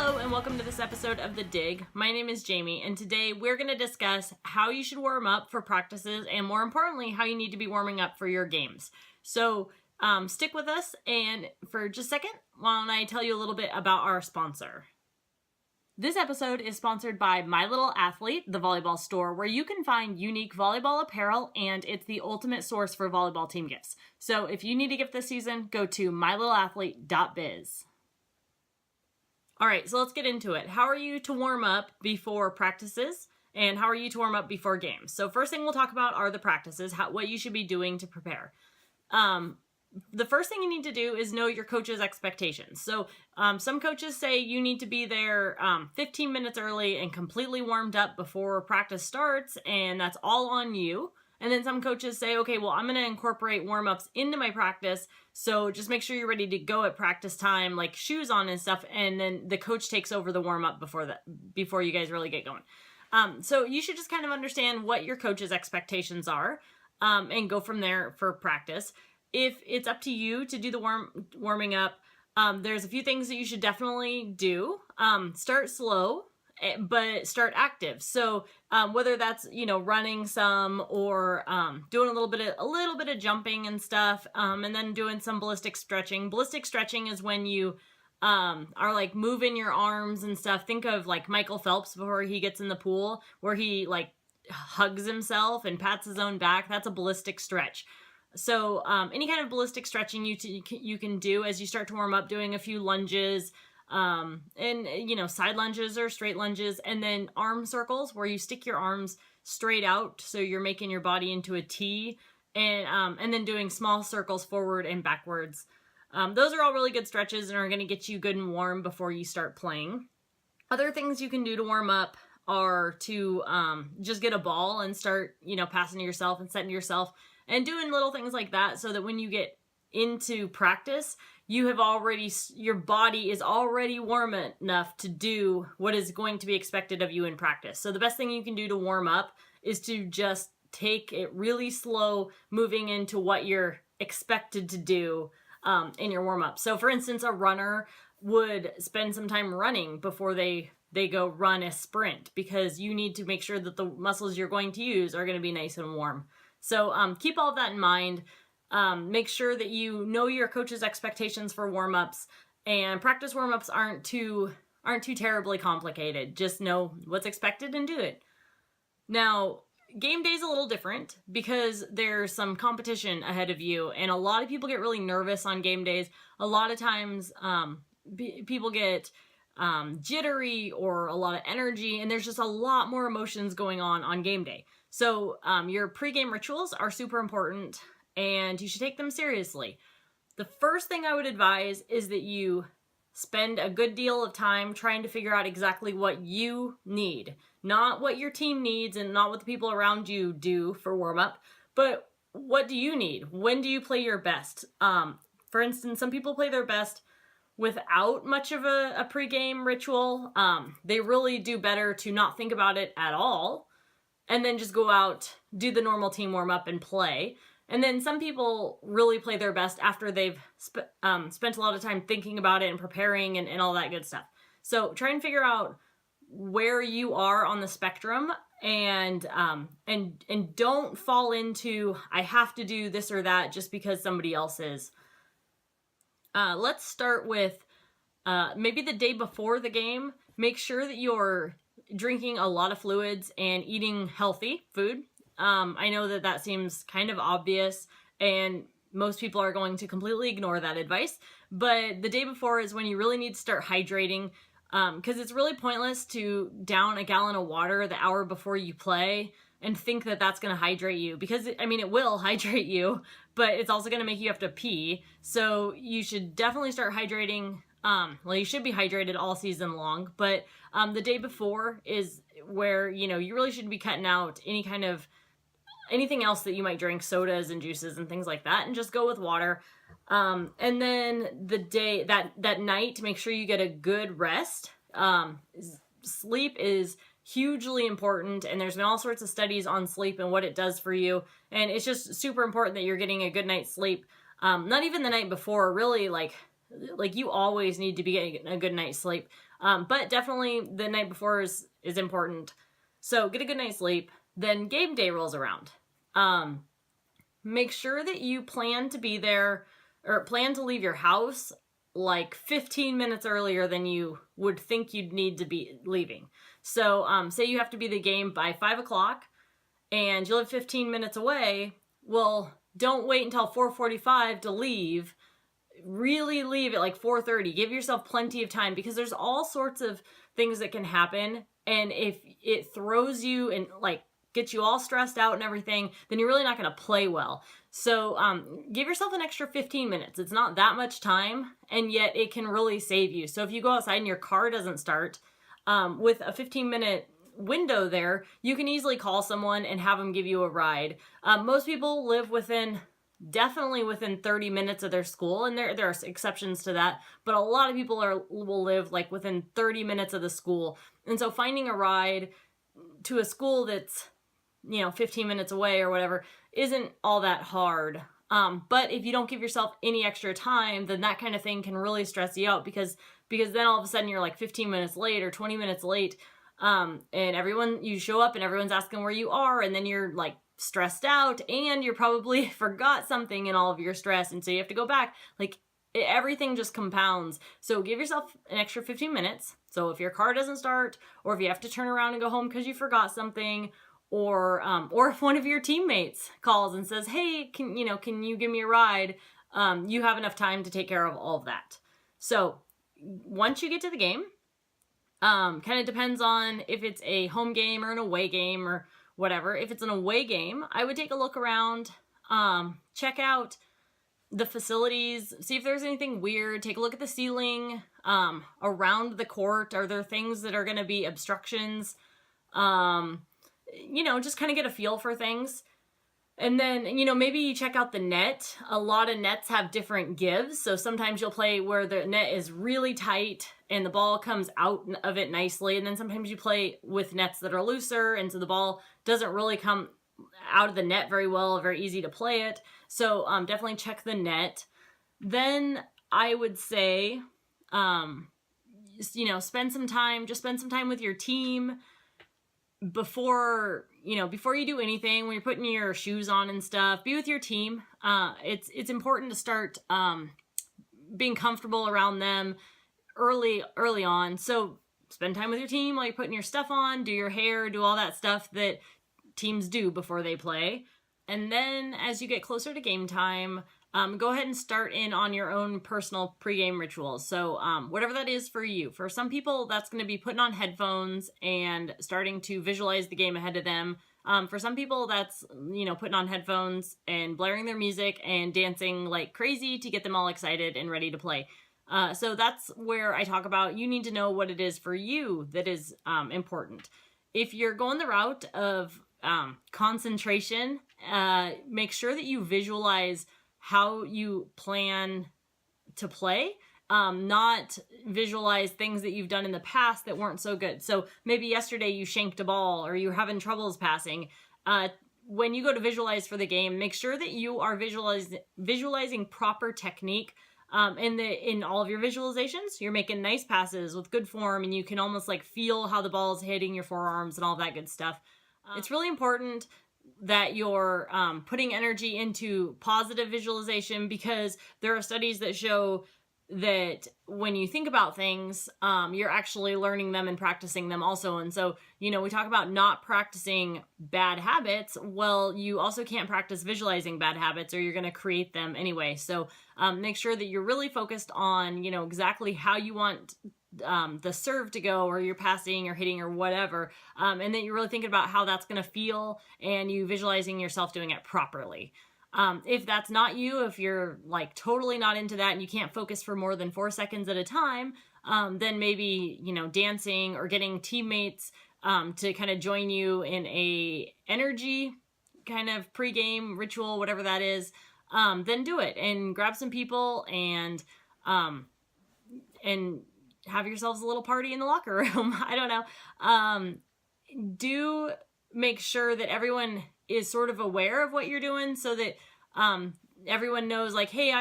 Hello and welcome to this episode of The Dig. My name is Jamie and today we're going to discuss how you should warm up for practices and more importantly how you need to be warming up for your games. So stick with us, and for just a second why don't I tell you a little bit about our sponsor. This episode is sponsored by My Little Athlete, the volleyball store, where you can find unique volleyball apparel, and it's the ultimate source for volleyball team gifts. So if you need a gift this season, go to mylittleathlete.biz. All right, so let's get into it. How are you to warm up before practices, and how are you to warm up before games? So first thing we'll talk about are the practices, what you should be doing to prepare. The first thing you need to do is know your coach's expectations. So some coaches say you need to be there 15 minutes early and completely warmed up before practice starts, and that's all on you. And then some coaches say, okay, well, I'm going to incorporate warm-ups into my practice, so just make sure you're ready to go at practice time, like shoes on and stuff, and then the coach takes over the warm-up before you guys really get going. So you should just kind of understand what your coach's expectations are and go from there for practice. If it's up to you to do the warming up, there's a few things that you should definitely do. Start slow, but start active. So whether that's running some or doing a little bit of jumping and stuff, and then doing some ballistic stretching. Ballistic stretching is when you are like moving your arms and stuff. Think of like Michael Phelps before he gets in the pool, where he like hugs himself and pats his own back. That's a ballistic stretch. So any kind of ballistic stretching you can do as you start to warm up, doing a few lunges, and side lunges or straight lunges, and then arm circles where you stick your arms straight out so you're making your body into a T, and then doing small circles forward and backwards. Those are all really good stretches and are going to get you good and warm before you start playing. Other things you can do to warm up are to just get a ball and start passing to yourself and setting to yourself and doing little things like that, so that when you get into practice, your body is already warm enough to do what is going to be expected of you in practice. So the best thing you can do to warm up is to just take it really slow, moving into what you're expected to do in your warm up. So for instance, a runner would spend some time running before they go run a sprint, because you need to make sure that the muscles you're going to use are going to be nice and warm. So keep all of that in mind. Make sure that you know your coach's expectations for warm-ups, and practice warm-ups aren't too terribly complicated. Just know what's expected and do it. Now, game day is a little different because there's some competition ahead of you, and a lot of people get really nervous on game days. A lot of times people get jittery or a lot of energy, and there's just a lot more emotions going on game day. So your pregame rituals are super important, and you should take them seriously. The first thing I would advise is that you spend a good deal of time trying to figure out exactly what you need. Not what your team needs and not what the people around you do for warm-up, but what do you need? When do you play your best? For instance, some people play their best without much of a pregame ritual. They really do better to not think about it at all, and then just go out, do the normal team warm-up and play. And then some people really play their best after they've spent a lot of time thinking about it and preparing and all that good stuff. So try and figure out where you are on the spectrum, and don't fall into, I have to do this or that just because somebody else is. Let's start with maybe the day before the game. Make sure that you're drinking a lot of fluids and eating healthy food. I know that seems kind of obvious, and most people are going to completely ignore that advice, but the day before is when you really need to start hydrating, because it's really pointless to down a gallon of water the hour before you play and think that that's going to hydrate you, because it will hydrate you, but it's also going to make you have to pee. So you should definitely start hydrating. You should be hydrated all season long, but the day before is where, you really should be cutting out anything else that you might drink, sodas and juices and things like that, and just go with water. And then that night, make sure you get a good rest. Sleep is hugely important, and there's been all sorts of studies on sleep and what it does for you, and it's just super important that you're getting a good night's sleep. Not even the night before, really, like like you always need to be getting a good night's sleep. But definitely the night before is important. So get a good night's sleep. Then game day rolls around. Make sure that you plan to be there or plan to leave your house like 15 minutes earlier than you would think you'd need to be leaving. So say you have to be the game by 5 o'clock and you live 15 minutes away. Well, don't wait until 4:45 to leave. Really leave at like 4:30. Give yourself plenty of time, because there's all sorts of things that can happen. And if it throws you and like gets you all stressed out and everything, then you're really not going to play well. So give yourself an extra 15 minutes. It's not that much time, and yet it can really save you. So if you go outside and your car doesn't start, with a 15-minute window there, you can easily call someone and have them give you a ride. Most people live definitely within 30 minutes of their school, and there are exceptions to that, but a lot of people will live like within 30 minutes of the school. And so finding a ride to a school that's 15 minutes away or whatever isn't all that hard. But if you don't give yourself any extra time, then that kind of thing can really stress you out, because then all of a sudden you're like 15 minutes late or 20 minutes late, and you show up and everyone's asking where you are, and then you're like stressed out, and you probably forgot something in all of your stress, and so you have to go back. Like everything just compounds. So give yourself an extra 15 minutes. So if your car doesn't start, or if you have to turn around and go home because you forgot something, or if one of your teammates calls and says, "Hey, can you give me a ride?" You have enough time to take care of all of that. So once you get to the game, kind of depends on if it's a home game or an away game or whatever. If it's an away game, I would take a look around, check out the facilities, see if there's anything weird, take a look at the ceiling, around the court. Are there things that are going to be obstructions? Just kind of get a feel for things. And then, maybe you check out the net. A lot of nets have different gives. So sometimes you'll play where the net is really tight and the ball comes out of it nicely. And then sometimes you play with nets that are looser, and so the ball doesn't really come out of the net very well, very easy to play it. So definitely check the net. Then I would say, spend some time with your team before you do anything. When you're putting your shoes on and stuff, be with your team. It's important to start being comfortable around them early on. So spend time with your team while you're putting your stuff on, do your hair, do all that stuff that teams do before they play. And then as you get closer to game time, go ahead and start in on your own personal pregame rituals. So whatever that is for you. For some people, that's going to be putting on headphones and starting to visualize the game ahead of them. For some people, that's, putting on headphones and blaring their music and dancing like crazy to get them all excited and ready to play. So that's where I talk about, you need to know what it is for you that is important. If you're going the route of concentration, make sure that you visualize how you plan to play, not visualize things that you've done in the past that weren't so good. So maybe yesterday you shanked a ball or you're having troubles passing. When you go to visualize for the game, make sure that you are visualizing proper technique. In all of your visualizations, you're making nice passes with good form, and you can almost like feel how the ball is hitting your forearms and all that good stuff. It's really important that you're putting energy into positive visualization, because there are studies that show that when you think about things, you're actually learning them and practicing them also. And so, we talk about not practicing bad habits. Well, you also can't practice visualizing bad habits, or you're going to create them anyway. So make sure that you're really focused on, exactly how you want the serve to go, or you're passing or hitting or whatever, and then you're really thinking about how that's going to feel, and you visualizing yourself doing it properly. If that's not you, if you're like totally not into that and you can't focus for more than 4 seconds at a time, then maybe, dancing or getting teammates to kind of join you in a energy kind of pregame ritual, whatever that is, then do it and grab some people and have yourselves a little party in the locker room. I don't know. Do make sure that everyone is sort of aware of what you're doing, so that everyone knows, like, hey,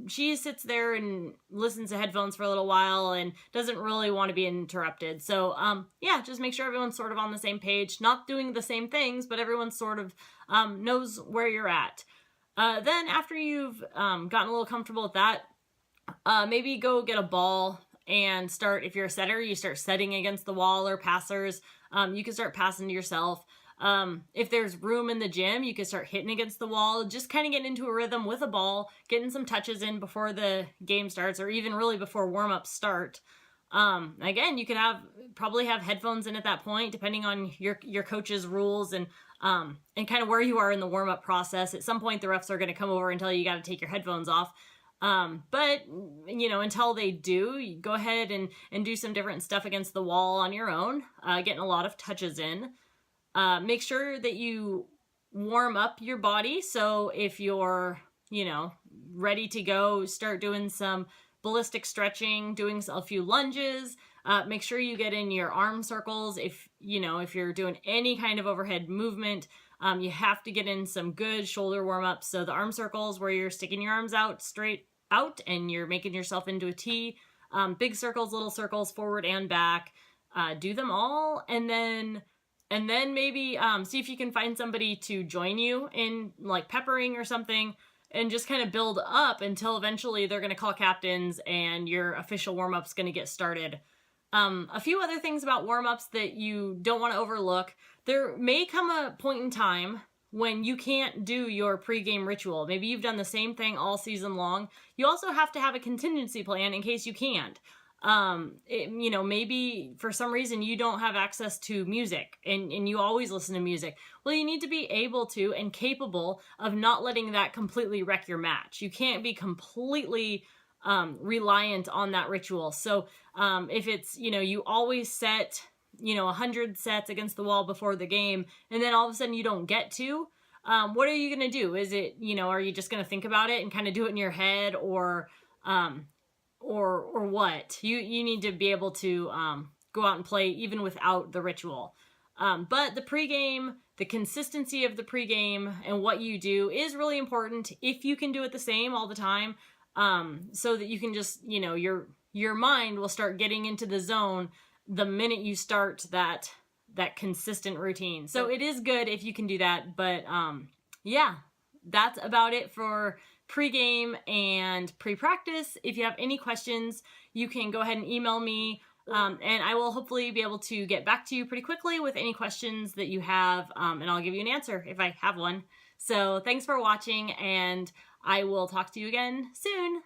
she sits there and listens to headphones for a little while and doesn't really want to be interrupted. So yeah, just make sure everyone's sort of on the same page, not doing the same things, but everyone sort of knows where you're at. Then after you've gotten a little comfortable with that, maybe go get a ball and start, if you're a setter, you start setting against the wall, or passers. You can start passing to yourself. If there's room in the gym, you can start hitting against the wall, just kind of getting into a rhythm with a ball, getting some touches in before the game starts, or even really before warm-ups start. Again, you can probably have headphones in at that point, depending on your coach's rules and kind of where you are in the warm-up process. At some point, the refs are going to come over and tell you got to take your headphones off. But, you know, until they do, you go ahead and do some different stuff against the wall on your own, getting a lot of touches in. Make sure that you warm up your body. So if you're, you know, ready to go, start doing some ballistic stretching, doing a few lunges. Make sure you get in your arm circles. If you're doing any kind of overhead movement, you have to get in some good shoulder warm-ups. So the arm circles, where you're sticking your arms out straight out and you're making yourself into a T. Big circles, little circles, forward and back. Do them all, and then maybe see if you can find somebody to join you in like peppering or something, and just kind of build up until eventually they're going to call captains and your official warm-up's going to get started. A few other things about warm-ups that you don't want to overlook. There may come a point in time when you can't do your pregame ritual. Maybe you've done the same thing all season long. You also have to have a contingency plan in case you can't. Maybe for some reason you don't have access to music and you always listen to music. Well, you need to be able to and capable of not letting that completely wreck your match. You can't be completely reliant on that ritual. So if it's, you always set 100 sets against the wall before the game, and then all of a sudden you don't get to, what are you going to do? Is it, are you just going to think about it and kind of do it in your head, or what? You need to be able to go out and play even without the ritual. But the pregame, the consistency of the pregame and what you do is really important if you can do it the same all the time, so that you can just, your mind will start getting into the zone the minute you start that consistent routine. So it is good if you can do that. But yeah, that's about it for pregame and pre-practice. If you have any questions, you can go ahead and email me, and I will hopefully be able to get back to you pretty quickly with any questions that you have, and I'll give you an answer if I have one. So thanks for watching, and I will talk to you again soon.